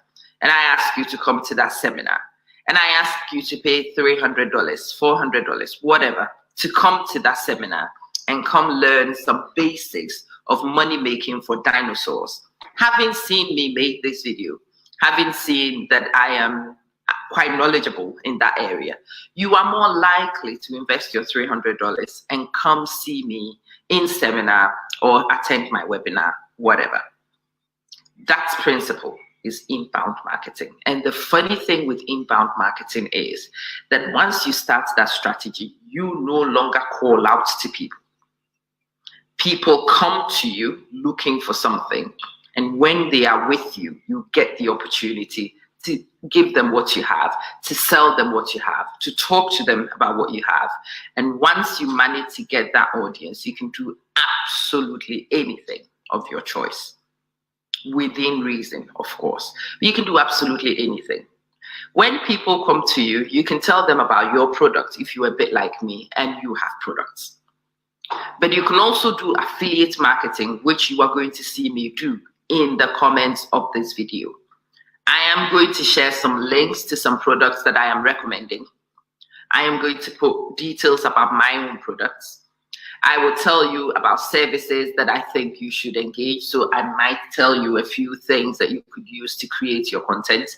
and I ask you to come to that seminar, and I ask you to pay $300, $400, whatever, to come to that seminar and come learn some basics of money making for dinosaurs. Having seen me make this video, having seen that I am quite knowledgeable in that area, you are more likely to invest your $300 and come see me in seminar or attend my webinar, whatever. That principle is inbound marketing. And the funny thing with inbound marketing is that once you start that strategy, you no longer call out to people. People come to you looking for something. And when they are with you, you get the opportunity to give them what you have, to sell them what you have, to talk to them about what you have. And once you manage to get that audience, you can do absolutely anything of your choice. Within reason, of course. You can do absolutely anything. When people come to you, you can tell them about your product if you're a bit like me and you have products. But you can also do affiliate marketing, which you are going to see me do in the comments of this video. I am going to share some links to some products that I am recommending. I am going to put details about my own products. I will tell you about services that I think you should engage. So I might tell you a few things that you could use to create your content.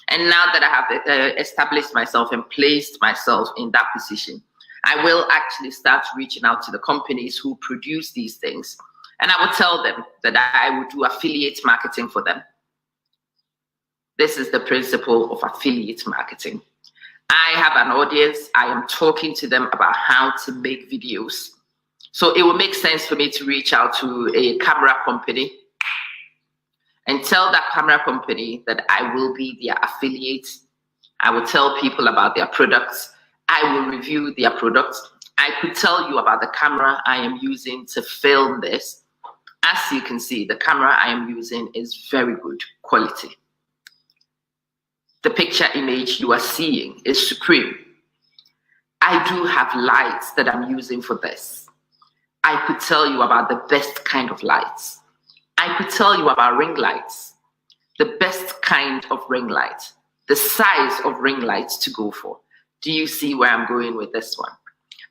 And now that I have established myself and placed myself in that position, I will actually start reaching out to the companies who produce these things. And I will tell them that I will do affiliate marketing for them. This is the principle of affiliate marketing. I have an audience. I am talking to them about how to make videos. So it will make sense for me to reach out to a camera company and tell that camera company that I will be their affiliate. I will tell people about their products. I will review their products. I could tell you about the camera I am using to film this. As you can see, the camera I am using is very good quality. The picture image you are seeing is supreme. I do have lights that I'm using for this. I could tell you about the best kind of lights. I could tell you about ring lights, the best kind of ring light, the size of ring lights to go for. Do you see where I'm going with this one?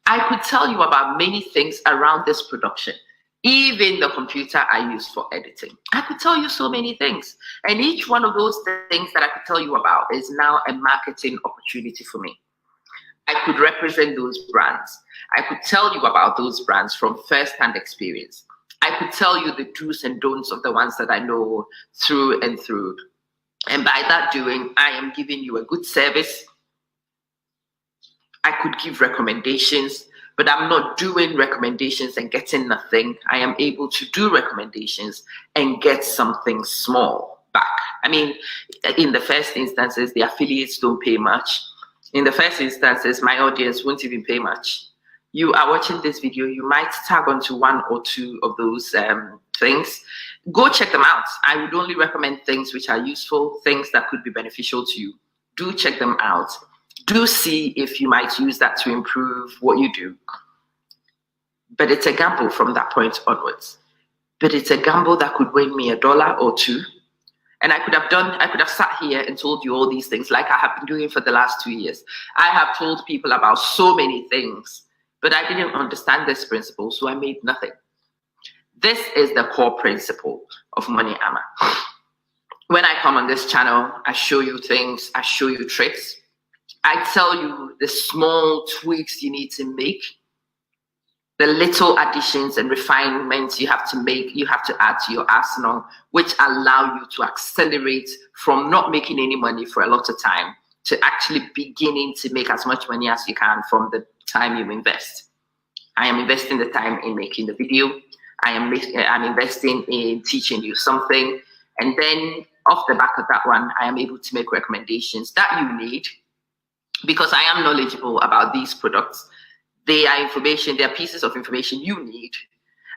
I could tell you about many things around this production, even the computer I use for editing. I could tell you so many things. And each one of those things that I could tell you about is now a marketing opportunity for me. I could represent those brands. I could tell you about those brands from first-hand experience. I could tell you the do's and don'ts of the ones that I know through and through. And by that doing, I am giving you a good service. I could give recommendations, but I'm not doing recommendations and getting nothing. I am able to do recommendations and get something small back. I mean, in the first instances, the affiliates don't pay much. In the first instances, my audience won't even pay much. You are watching this video, you might tag onto one or two of those things. Go check them out. I would only recommend things which are useful, things that could be beneficial to you. Do check them out. Do see if you might use that to improve what you do. But it's a gamble from that point onwards. But it's a gamble that could win me $1 or $2. And I could have sat here and told you all these things like I have been doing for the last 2 years. I have told people about so many things, but I didn't understand this principle, so I made nothing. This is the core principle of Money Amma. When I come on this channel, I show you things, I show you tricks. I tell you the small tweaks you need to make, the little additions and refinements you have to make, you have to add to your arsenal, which allow you to accelerate from not making any money for a lot of time to actually beginning to make as much money as you can from the time you invest. I am investing the time in making the video. I'm investing in teaching you something. And then off the back of that one, I am able to make recommendations that you need because I am knowledgeable about these products. They are information, they are pieces of information you need.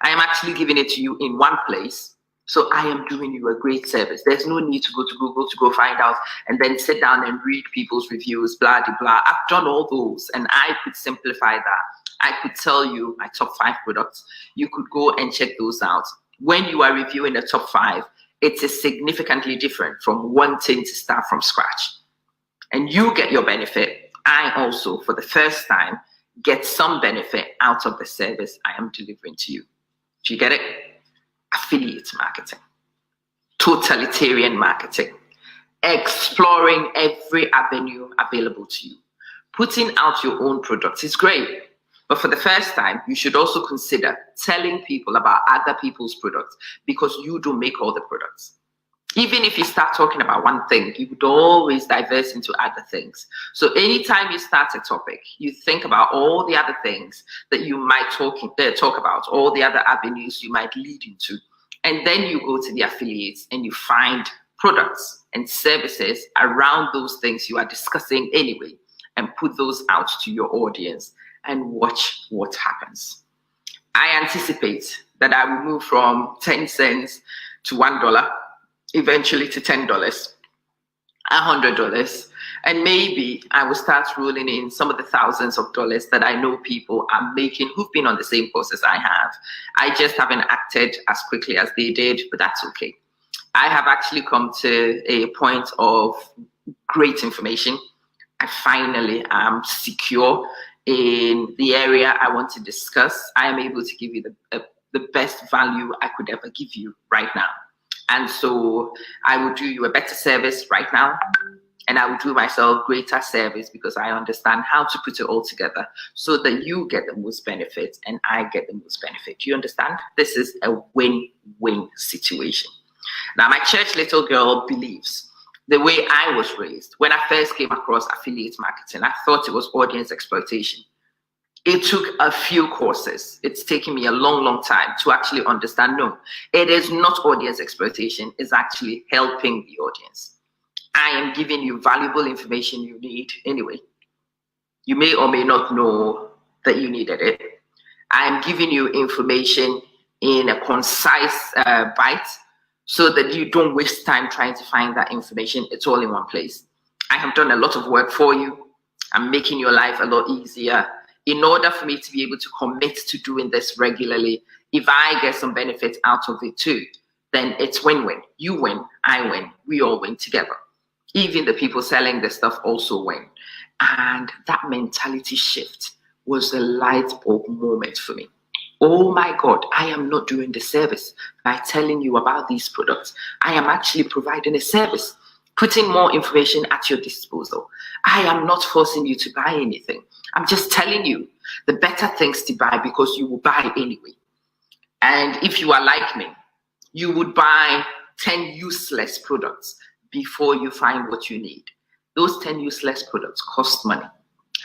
I am actually giving it to you in one place. So I am doing you a great service. There's no need to go to Google to go find out and then sit down and read people's reviews, blah, blah, blah. I've done all those and I could simplify that. I could tell you my top 5 products. You could go and check those out. When you are reviewing the top 5, it is significantly different from wanting to start from scratch. And you get your benefit. I also, for the first time, get some benefit out of the service I am delivering to you. Do you get it? Affiliate marketing, totalitarian marketing, exploring every avenue available to you. Putting out your own products is great, but for the first time, you should also consider telling people about other people's products, because you don't make all the products. Even if you start talking about one thing, you would always diverse into other things. So anytime you start a topic, you think about all the other things that you might talk about, all the other avenues you might lead into. And then you go to the affiliates and you find products and services around those things you are discussing anyway, and put those out to your audience and watch what happens. I anticipate that I will move from 10 cents to $1, eventually to $10, $100, and maybe I will start rolling in some of the thousands of dollars that I know people are making who've been on the same course as I have. I just haven't acted as quickly as they did, but that's okay. I have actually come to a point of great information. I finally am secure in the area I want to discuss. I am able to give you the best value I could ever give you right now. And so I will do you a better service right now, and I will do myself greater service because I understand how to put it all together so that you get the most benefit and I get the most benefit. Do you understand? This is a win-win situation. Now, my church little girl believes the way I was raised. When I first came across affiliate marketing, I thought it was audience exploitation. It took a few courses. It's taken me a long time to actually understand, no, it is not audience exploitation. It's actually helping the audience. I am giving you valuable information you need anyway. You may or may not know that you needed it. I am giving you information in a concise bite so that you don't waste time trying to find that information. It's all in one place. I have done a lot of work for you. I'm making your life a lot easier. In order for me to be able to commit to doing this regularly, if I get some benefit out of it too, then it's win-win. You win, I win, we all win together. Even the people selling the stuff also win. And that mentality shift was the light bulb moment for me. Oh my God, I am not doing the service by telling you about these products. I am actually providing a service, putting more information at your disposal. I am not forcing you to buy anything. I'm just telling you the better things to buy because you will buy anyway. And if you are like me, you would buy 10 useless products before you find what you need. Those 10 useless products cost money.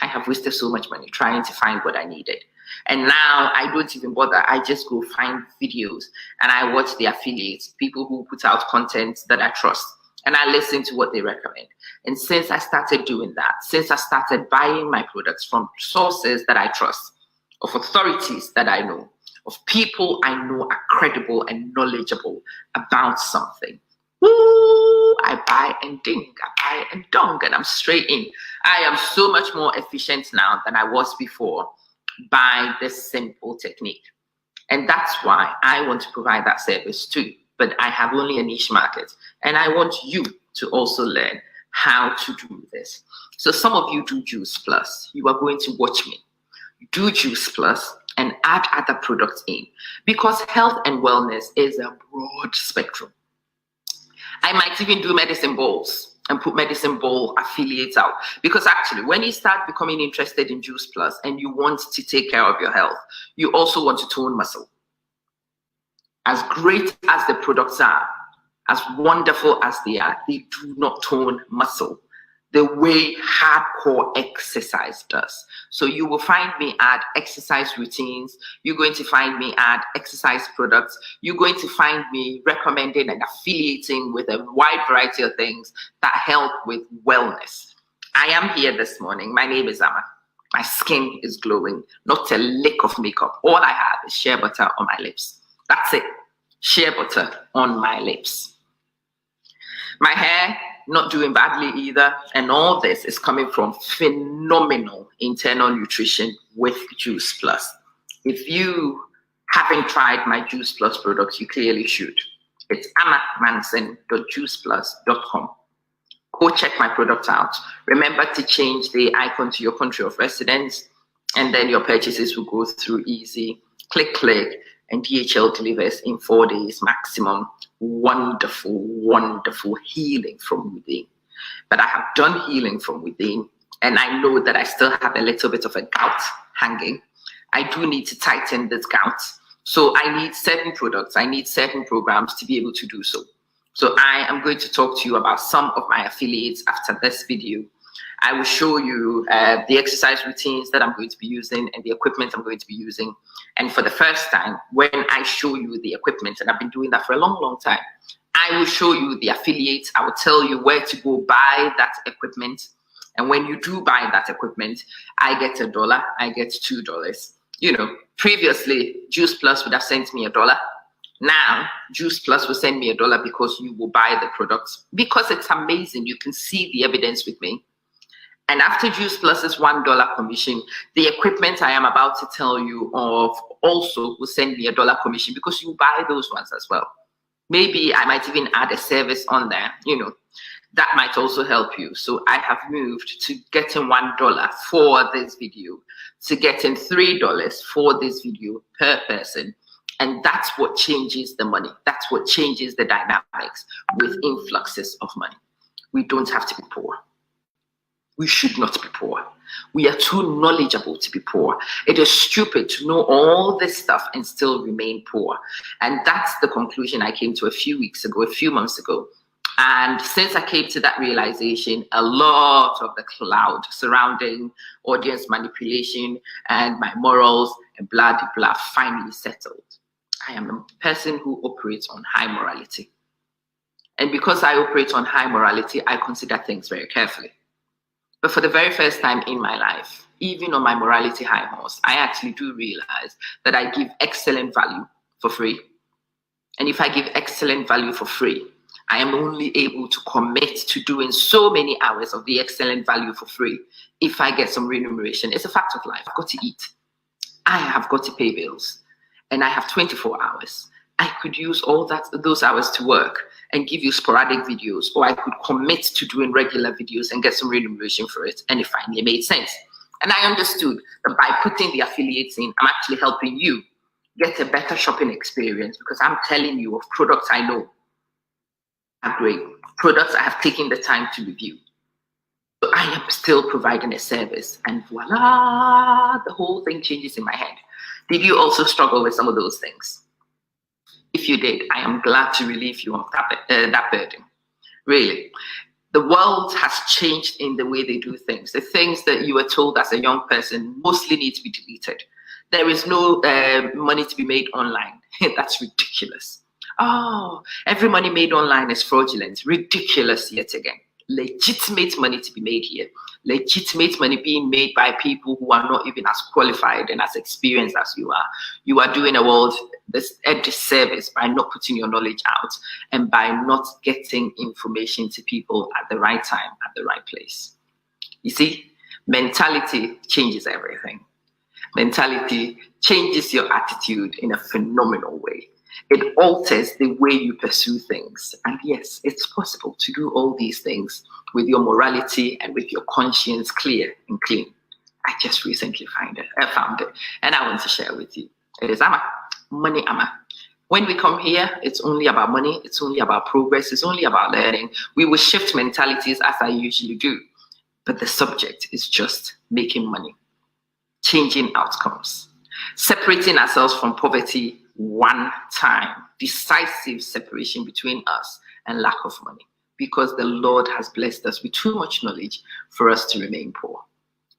I have wasted so much money trying to find what I needed. And now I don't even bother. I just go find videos and I watch the affiliates, people who put out content that I trust, and I listen to what they recommend. And since I started doing that, since I started buying my products from sources that I trust, of authorities that I know, of people I know are credible and knowledgeable about something, woo, I buy and ding, I buy and dong, and I'm straight in. I am so much more efficient now than I was before by this simple technique. And that's why I want to provide that service too. But I have only a niche market, and I want you to also learn how to do this. So some of you do Juice Plus. You are going to watch me do Juice Plus and add other products in, because health and wellness is a broad spectrum. I might even do medicine balls and put medicine ball affiliates out, because actually when you start becoming interested in Juice Plus and you want to take care of your health, you also want to tone muscle. As great as the products are, as wonderful as they are, they do not tone muscle the way hardcore exercise does. So you will find me add exercise routines. You're going to find me add exercise products. You're going to find me recommending and affiliating with a wide variety of things that help with wellness. I am here this morning. My name is Amma. My skin is glowing, not a lick of makeup. All I have is shea butter on my lips. That's it. Shea butter on my lips. My hair not doing badly either. And all this is coming from phenomenal internal nutrition with Juice Plus. If you haven't tried my Juice Plus products, you clearly should. It's amamanson.juiceplus.com. Go check my products out. Remember to change the icon to your country of residence, and then your purchases will go through easy. Click, and DHL delivers in 4 days maximum. Wonderful, wonderful healing from within. But I have done healing from within, and I know that I still have a little bit of a gout hanging. I do need to tighten this gout. So I need certain products, I need certain programs to be able to do so. So I am going to talk to you about some of my affiliates after this video. I will show you the exercise routines that I'm going to be using and the equipment I'm going to be using. And for the first time, when I show you the equipment, and I've been doing that for a long, long time, I will show you the affiliates. I will tell you where to go buy that equipment. And when you do buy that equipment, I get $1, I get $2. You know, previously, Juice Plus would have sent me $1. Now, Juice Plus will send me $1 because you will buy the products. Because it's amazing. You can see the evidence with me. And after Juice Plus's $1 commission, the equipment I am about to tell you of also will send me $1 commission because you buy those ones as well. Maybe I might even add a service on there, you know, that might also help you. So I have moved to getting $1 for this video, to getting $3 for this video per person. And that's what changes the money. That's what changes the dynamics with influxes of money. We don't have to be poor. We should not be poor. We are too knowledgeable to be poor. It is stupid to know all this stuff and still remain poor. And that's the conclusion I came to a few months ago. And since I came to that realization, a lot of the cloud surrounding audience manipulation and my morals and blah, blah, blah finally settled. I am a person who operates on high morality. And because I operate on high morality, I consider things very carefully. But for the very first time in my life, even on my morality high horse, I actually do realize that I give excellent value for free. And if I give excellent value for free, I am only able to commit to doing so many hours of the excellent value for free if I get some remuneration. It's a fact of life. I've got to eat. I have got to pay bills. And I have 24 hours. I could use all those hours to work and give you sporadic videos, or I could commit to doing regular videos and get some remuneration for it, and it finally made sense. And I understood that by putting the affiliates in, I'm actually helping you get a better shopping experience because I'm telling you of products I know are great, products I have taken the time to review. So I am still providing a service, and voila, the whole thing changes in my head. Did you also struggle with some of those things? If you did, I am glad to relieve you of that burden. Really, the world has changed in the way they do things. The things that you were told as a young person mostly need to be deleted. There is no money to be made online. That's ridiculous. Oh, every money made online is fraudulent. Ridiculous yet again. Legitimate money to be made here. Legitimate money being made by people who are not even as qualified and as experienced as you are. You are doing a world a disservice by not putting your knowledge out and by not getting information to people at the right time, at the right place. You see, mentality changes everything. Mentality changes your attitude in a phenomenal way. It alters the way you pursue things. And yes, it's possible to do all these things with your morality and with your conscience clear and clean. I just recently found it, and I want to share with you. It is Amma, Money Amma. When we come here, it's only about money, it's only about progress, it's only about learning. We will shift mentalities as I usually do. But the subject is just making money, changing outcomes, separating ourselves from poverty one time, decisive separation between us and lack of money, because the Lord has blessed us with too much knowledge for us to remain poor.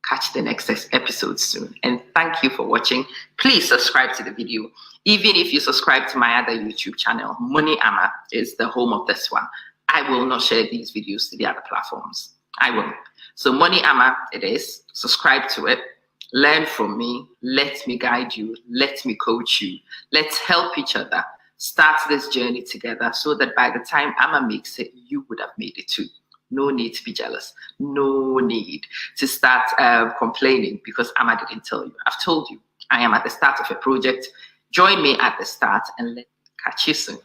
Catch the next episode soon. And thank you for watching. Please subscribe to the video. Even if you subscribe to my other YouTube channel, Money Amma is the home of this one. I will not share these videos to the other platforms. I won't. So Money Amma it is. Subscribe to it. Learn from me. Let me guide you. Let me coach you. Let's help each other start this journey together so that by the time Amma makes it, you would have made it too. No need to be jealous. No need to start complaining because Amma didn't tell you. I've told you. I am at the start of a project. Join me at the start and let's catch you soon.